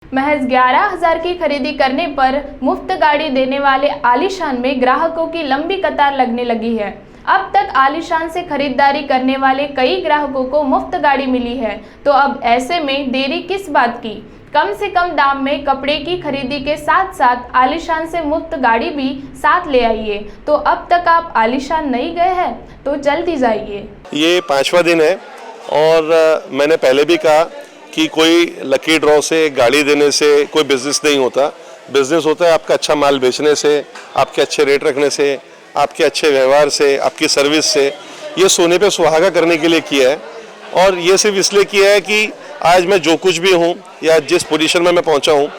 महज 11,000 की खरीदी करने पर मुफ्त गाड़ी देने वाले आलीशान में ग्राहकों की लंबी कतार लगने लगी है। अब तक आलीशान से खरीदारी करने वाले कई ग्राहकों को मुफ्त गाड़ी मिली है, तो अब ऐसे में देरी किस बात की। कम से कम दाम में कपड़े की खरीदी के साथ साथ आलीशान से मुफ्त गाड़ी भी साथ ले आइए। तो अब तक आप आलीशान नहीं गए हैं तो जल्दी जाइए। ये 5वां दिन है और मैंने पहले भी कहा कि कोई लकी ड्रॉ से गाड़ी देने से कोई बिजनेस नहीं होता। बिजनेस होता है आपका अच्छा माल बेचने से, आपके अच्छे रेट रखने से, आपके अच्छे व्यवहार से, आपकी सर्विस से। ये सोने पे सुहागा करने के लिए किया है और ये सिर्फ इसलिए किया है कि आज मैं जो कुछ भी हूँ या जिस पोजीशन में मैं पहुँचा हूँ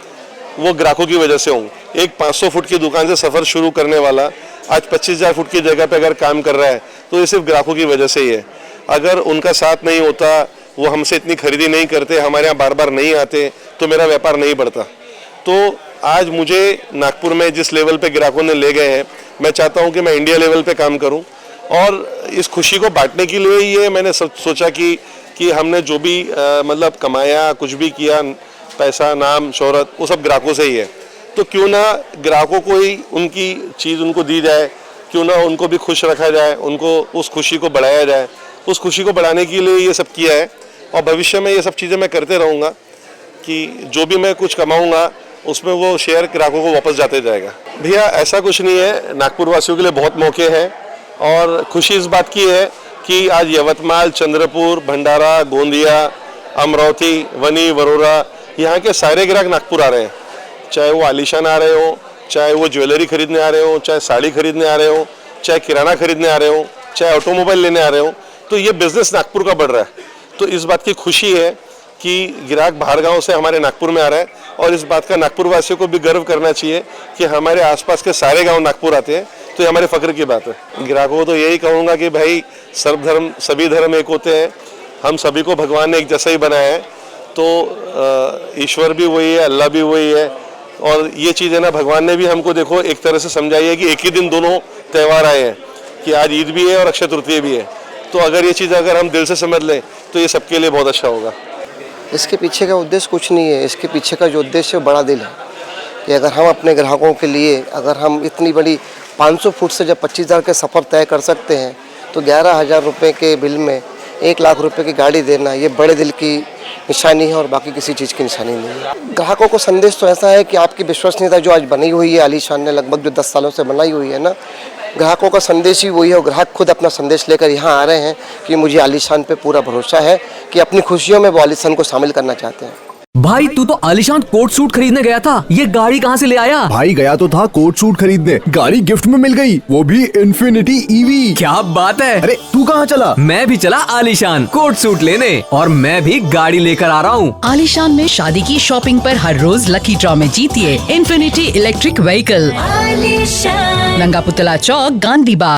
वो ग्राहकों की वजह से हूँ। एक 500 फुट की दुकान से सफ़र शुरू करने वाला आज 25,000 फुट की जगह पे अगर काम कर रहा है तो ये सिर्फ ग्राहकों की वजह से ही है। अगर उनका साथ नहीं होता, वो हमसे इतनी खरीदी नहीं करते, हमारे यहाँ बार बार नहीं आते, तो मेरा व्यापार नहीं बढ़ता। तो आज मुझे नागपुर में जिस लेवल पे ग्राहकों ने ले गए हैं, मैं चाहता हूँ कि मैं इंडिया लेवल पे काम करूँ और इस खुशी को बांटने के लिए ये मैंने सोचा कि हमने जो भी मतलब कमाया, कुछ भी किया, पैसा, नाम, शोहरत, वो सब ग्राहकों से ही है। तो क्यों ना ग्राहकों को ही उनकी चीज़ उनको दी जाए, क्यों ना उनको भी खुश रखा जाए, उनको उस खुशी को बढ़ाया जाए। उस खुशी को बढ़ाने के लिए ये सब किया है और भविष्य में ये सब चीज़ें मैं करते रहूँगा कि जो भी मैं कुछ कमाऊँगा उसमें वो शेयर ग्राहकों को वापस जाते जाएगा। भैया ऐसा कुछ नहीं है, नागपुर वासियों के लिए बहुत मौके हैं और खुशी इस बात की है कि आज यवतमाल, चंद्रपुर, भंडारा, गोंदिया, अमरावती, वनी, वरोरा, यहाँ के सारे ग्राहक नागपुर आ रहे हैं। चाहे वो आलीशान आ रहे हो, चाहे वो ज्वेलरी खरीदने आ रहे हो, चाहे साड़ी खरीदने आ रहे हो, चाहे किराना खरीदने आ रहे हो, चाहे ऑटोमोबाइल लेने आ रहे हो, तो ये बिजनेस नागपुर का बढ़ रहा है। तो इस बात की खुशी है कि ग्राहक बाहर गांव से हमारे नागपुर में आ रहा है और इस बात का नागपुर वासियों को भी गर्व करना चाहिए कि हमारे आसपास के सारे गांव नागपुर आते हैं। तो ये हमारे फख्र की बात है। ग्राहकों को तो यही कहूँगा कि भाई सभी धर्म एक होते हैं, हम सभी को भगवान ने एक जैसा ही बनाया है। तो ईश्वर भी वही है, अल्लाह भी वही है और ये चीज़ है ना, भगवान ने भी हमको देखो एक तरह से समझाई है कि एक ही दिन दोनों त्यौहार आए हैं कि आज ईद भी है और अक्षय तृतीया भी है। तो अगर ये चीज़ अगर हम दिल से समझ लें तो ये सबके लिए बहुत अच्छा होगा। इसके पीछे का उद्देश्य कुछ नहीं है, इसके पीछे का जो उद्देश्य है बड़ा दिल है कि अगर हम अपने ग्राहकों के लिए अगर हम इतनी बड़ी 500 फुट से जब 25,000 के सफ़र तय कर सकते हैं तो 11,000 रुपये के बिल में 1 लाख रुपए की गाड़ी देना ये बड़े दिल की निशानी है और बाकी किसी चीज़ की निशानी नहीं है। ग्राहकों को संदेश तो ऐसा है कि आपकी विश्वसनीयता जो आज बनी हुई है आलीशान ने लगभग जो 10 सालों से बनाई हुई है ना, ग्राहकों का संदेश ही वही है और ग्राहक खुद अपना संदेश लेकर यहाँ आ रहे हैं कि मुझे आलीशान पे पूरा भरोसा है कि अपनी खुशियों में वो आलीशान को शामिल करना चाहते हैं। भाई तू तो आलीशान कोट सूट खरीदने गया था, ये गाड़ी कहाँ से ले आया? भाई गया तो था कोट सूट खरीदने, गाड़ी गिफ्ट में मिल गई, वो भी इन्फिनिटी ईवी। क्या बात है। अरे तू कहाँ चला? मैं भी चला आलीशान कोट सूट लेने और मैं भी गाड़ी लेकर आ रहा हूँ। आलीशान में शादी की शॉपिंग पर हर रोज लकी ड्रॉ में जीतिए इन्फिनिटी इलेक्ट्रिक व्हीकल। रंगा पुतला चौक, गांधी बाग।